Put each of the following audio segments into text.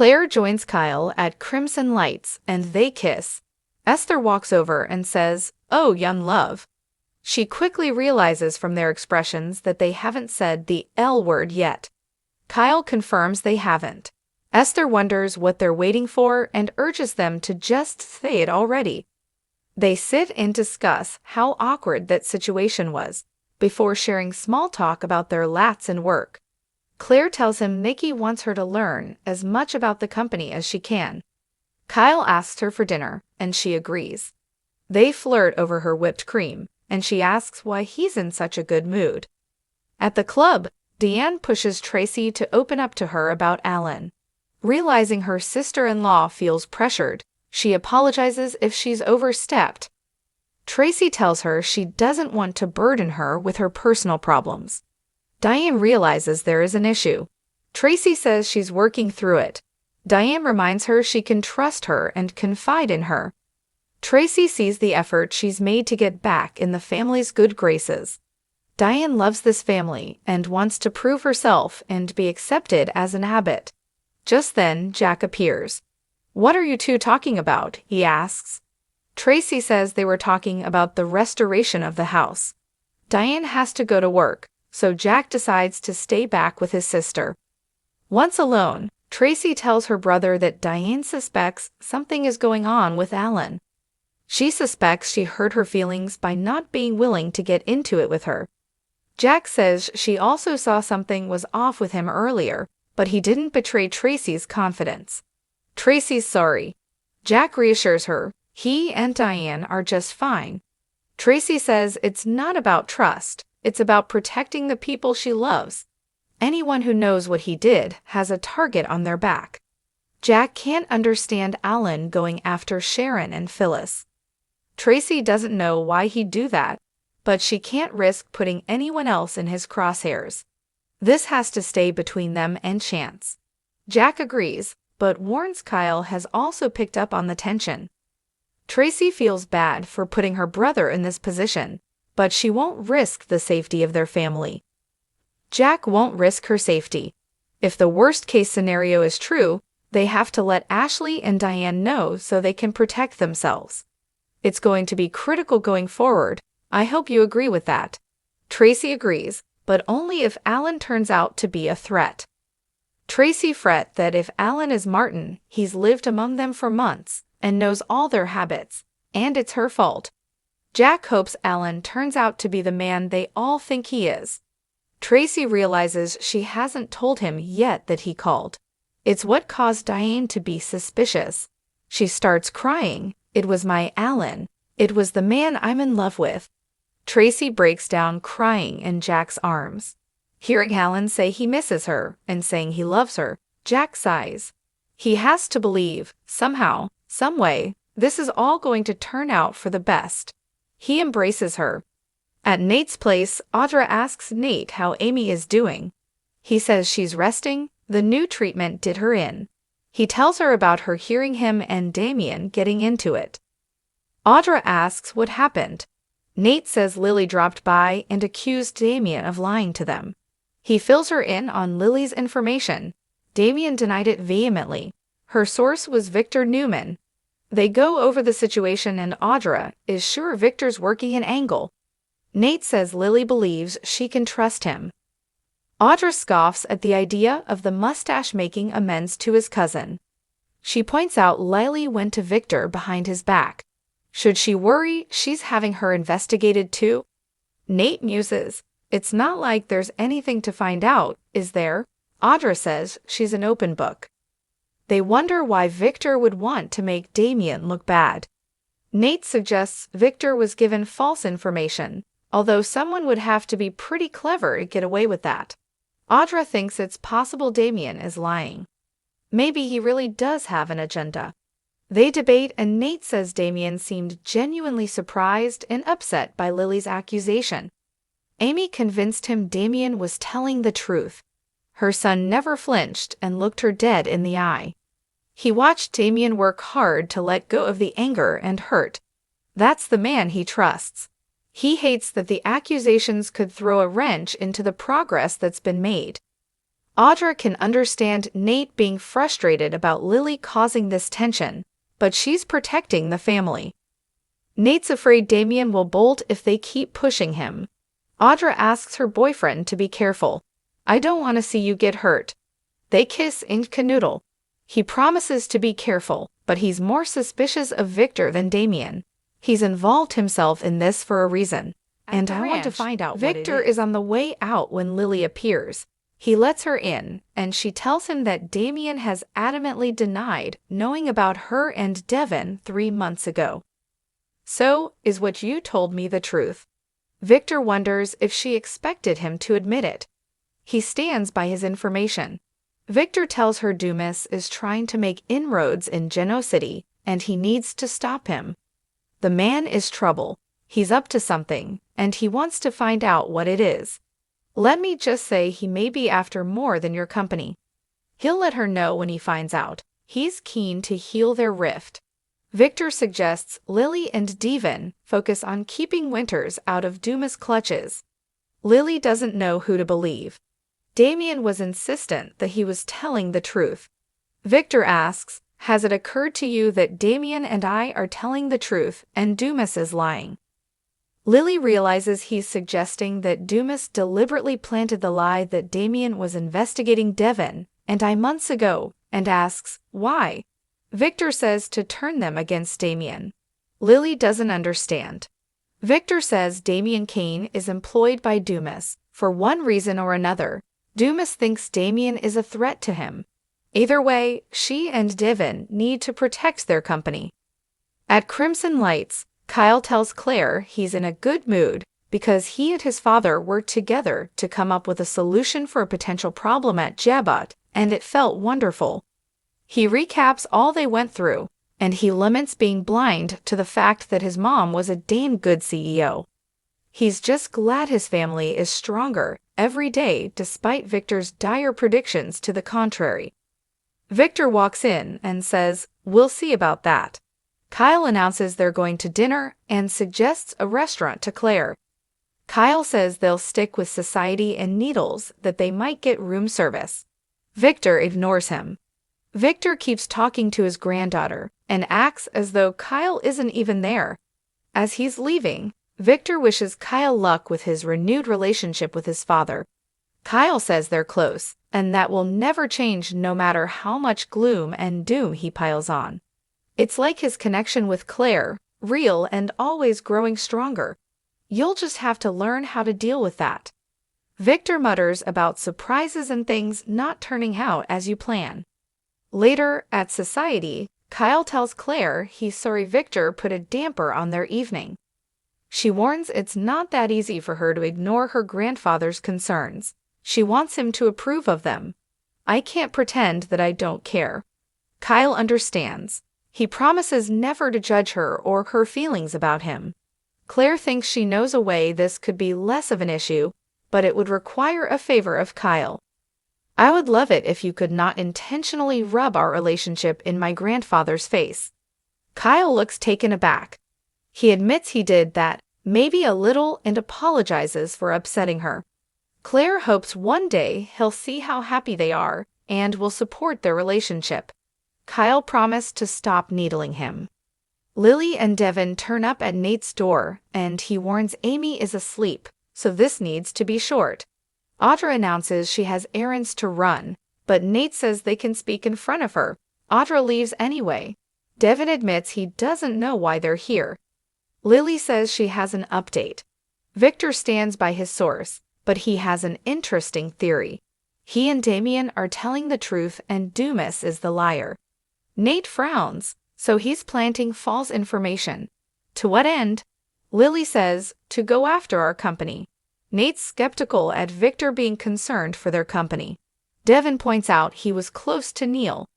Claire joins Kyle at Crimson Lights and they kiss. Esther walks over and says, "Oh, young love." She quickly realizes from their expressions that they haven't said the L word yet. Kyle confirms they haven't. Esther wonders what they're waiting for and urges them to just say it already. They sit and discuss how awkward that situation was, before sharing small talk about their lats and work. Claire tells him Nikki wants her to learn as much about the company as she can. Kyle asks her for dinner, and she agrees. They flirt over her whipped cream, and she asks why he's in such a good mood. At the club, Deanne pushes Traci to open up to her about Alan. Realizing her sister-in-law feels pressured, she apologizes if she's overstepped. Traci tells her she doesn't want to burden her with her personal problems. Diane realizes there is an issue. Traci says she's working through it. Diane reminds her she can trust her and confide in her. Traci sees the effort she's made to get back in the family's good graces. Diane loves this family and wants to prove herself and be accepted as an Abbott. Just then, Jack appears. "What are you two talking about?" he asks. Traci says they were talking about the restoration of the house. Diane has to go to work, so Jack decides to stay back with his sister. Once alone, Traci tells her brother that Diane suspects something is going on with Alan. She suspects she hurt her feelings by not being willing to get into it with her. Jack says she also saw something was off with him earlier, but he didn't betray Traci's confidence. Traci's sorry. Jack reassures her he and Diane are just fine. Traci says it's not about trust, it's about protecting the people she loves. Anyone who knows what he did has a target on their back. Jack can't understand Alan going after Sharon and Phyllis. Traci doesn't know why he'd do that, but she can't risk putting anyone else in his crosshairs. This has to stay between them and Chance. Jack agrees, but warns Kyle has also picked up on the tension. Traci feels bad for putting her brother in this position, but she won't risk the safety of their family. Jack won't risk her safety. If the worst-case scenario is true, they have to let Ashley and Diane know so they can protect themselves. It's going to be critical going forward. I hope you agree with that. Traci agrees, but only if Alan turns out to be a threat. Traci frets that if Alan is Martin, he's lived among them for months and knows all their habits, and it's her fault. Jack hopes Alan turns out to be the man they all think he is. Traci realizes she hasn't told him yet that he called. It's what caused Diane to be suspicious. She starts crying. "It was my Alan. It was the man I'm in love with." Traci breaks down crying in Jack's arms. Hearing Alan say he misses her and saying he loves her, Jack sighs. He has to believe, somehow, some way, this is all going to turn out for the best. He embraces her. At Nate's place, Audra asks Nate how Amy is doing. He says she's resting, the new treatment did her in. He tells her about her hearing him and Damien getting into it. Audra asks what happened. Nate says Lily dropped by and accused Damien of lying to them. He fills her in on Lily's information. Damien denied it vehemently. Her source was Victor Newman. They go over the situation and Audra is sure Victor's working an angle. Nate says Lily believes she can trust him. Audra scoffs at the idea of the mustache making amends to his cousin. She points out Lily went to Victor behind his back. Should she worry she's having her investigated too? Nate muses. It's not like there's anything to find out, is there? Audra says she's an open book. They wonder why Victor would want to make Damien look bad. Nate suggests Victor was given false information, although someone would have to be pretty clever to get away with that. Audra thinks it's possible Damien is lying. Maybe he really does have an agenda. They debate and Nate says Damien seemed genuinely surprised and upset by Lily's accusation. Amy convinced him Damien was telling the truth. Her son never flinched and looked her dead in the eye. He watched Damien work hard to let go of the anger and hurt. That's the man he trusts. He hates that the accusations could throw a wrench into the progress that's been made. Audra can understand Nate being frustrated about Lily causing this tension, but she's protecting the family. Nate's afraid Damien will bolt if they keep pushing him. Audra asks her boyfriend to be careful. "I don't want to see you get hurt." They kiss and canoodle. He promises to be careful, but he's more suspicious of Victor than Damien. He's involved himself in this for a reason. And I want to find out Victor is on the way out when Lily appears. He lets her in, and she tells him that Damien has adamantly denied knowing about her and Devin 3 months ago. "So, is what you told me the truth?" Victor wonders if she expected him to admit it. He stands by his information. Victor tells her Dumas is trying to make inroads in Geno City, and he needs to stop him. The man is trouble. He's up to something, and he wants to find out what it is. "Let me just say he may be after more than your company." He'll let her know when he finds out. He's keen to heal their rift. Victor suggests Lily and Devin focus on keeping Winters out of Dumas' clutches. Lily doesn't know who to believe. Damien was insistent that he was telling the truth. Victor asks, "Has it occurred to you that Damien and I are telling the truth and Dumas is lying?" Lily realizes he's suggesting that Dumas deliberately planted the lie that Damien was investigating Devin and I months ago, and asks, why? Victor says to turn them against Damien. Lily doesn't understand. Victor says Damien Kane is employed by Dumas for one reason or another. Dumas thinks Damien is a threat to him. Either way, she and Devin need to protect their company. At Crimson Lights, Kyle tells Claire he's in a good mood because he and his father worked together to come up with a solution for a potential problem at Jabot, and it felt wonderful. He recaps all they went through, and he laments being blind to the fact that his mom was a damn good CEO. He's just glad his family is stronger every day despite Victor's dire predictions to the contrary. Victor walks in and says, "We'll see about that." Kyle announces they're going to dinner and suggests a restaurant to Claire. Kyle says they'll stick with Society and Needles, that they might get room service. Victor ignores him. Victor keeps talking to his granddaughter and acts as though Kyle isn't even there. As he's leaving, Victor wishes Kyle luck with his renewed relationship with his father. Kyle says they're close, and that will never change no matter how much gloom and doom he piles on. It's like his connection with Claire, real and always growing stronger. You'll just have to learn how to deal with that. Victor mutters about surprises and things not turning out as you plan. Later, at Society, Kyle tells Claire he's sorry Victor put a damper on their evening. She warns it's not that easy for her to ignore her grandfather's concerns. She wants him to approve of them. "I can't pretend that I don't care." Kyle understands. He promises never to judge her or her feelings about him. Claire thinks she knows a way this could be less of an issue, but it would require a favor of Kyle. "I would love it if you could not intentionally rub our relationship in my grandfather's face." Kyle looks taken aback. He admits he did that, maybe a little, and apologizes for upsetting her. Claire hopes one day he'll see how happy they are and will support their relationship. Kyle promised to stop needling him. Lily and Devin turn up at Nate's door, and he warns Amy is asleep, so this needs to be short. Audra announces she has errands to run, but Nate says they can speak in front of her. Audra leaves anyway. Devin admits he doesn't know why they're here. Lily says she has an update. Victor stands by his source, but he has an interesting theory. He and Damien are telling the truth and Dumas is the liar. Nate frowns, so he's planting false information. To what end? Lily says, to go after our company. Nate's skeptical at Victor being concerned for their company. Devin points out he was close to Neil.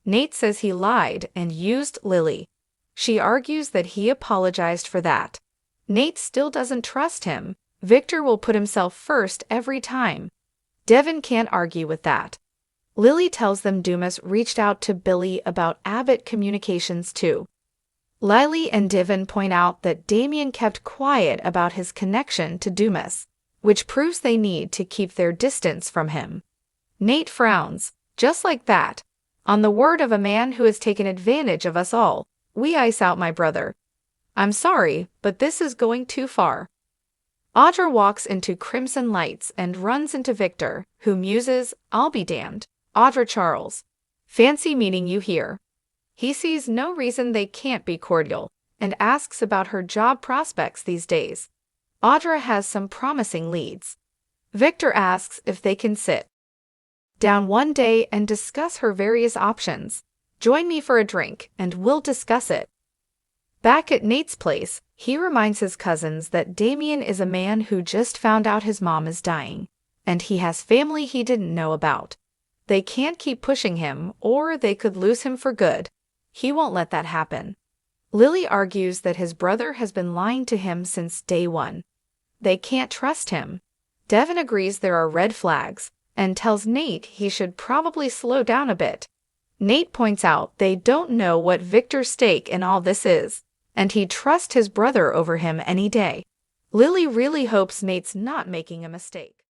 Nate says he lied and used Lily. She argues that he apologized for that. Nate still doesn't trust him. Victor will put himself first every time. Devin can't argue with that. Lily tells them Dumas reached out to Billy about Abbott Communications too. Lily and Devin point out that Damien kept quiet about his connection to Dumas, which proves they need to keep their distance from him. Nate frowns. Just like that. On the word of a man who has taken advantage of us all, we ice out my brother. I'm sorry, but this is going too far. Audra walks into Crimson Lights and runs into Victor, who muses, I'll be damned. Audra Charles. Fancy meeting you here. He sees no reason they can't be cordial, and asks about her job prospects these days. Audra has some promising leads. Victor asks if they can sit down one day and discuss her various options. Join me for a drink, and we'll discuss it. Back at Nate's place, he reminds his cousins that Damien is a man who just found out his mom is dying, and he has family he didn't know about. They can't keep pushing him, or they could lose him for good. He won't let that happen. Lily argues that his brother has been lying to him since day one. They can't trust him. Devin agrees there are red flags, and tells Nate he should probably slow down a bit. Nate points out they don't know what Victor's stake in all this is, and he'd trust his brother over him any day. Lily really hopes Nate's not making a mistake.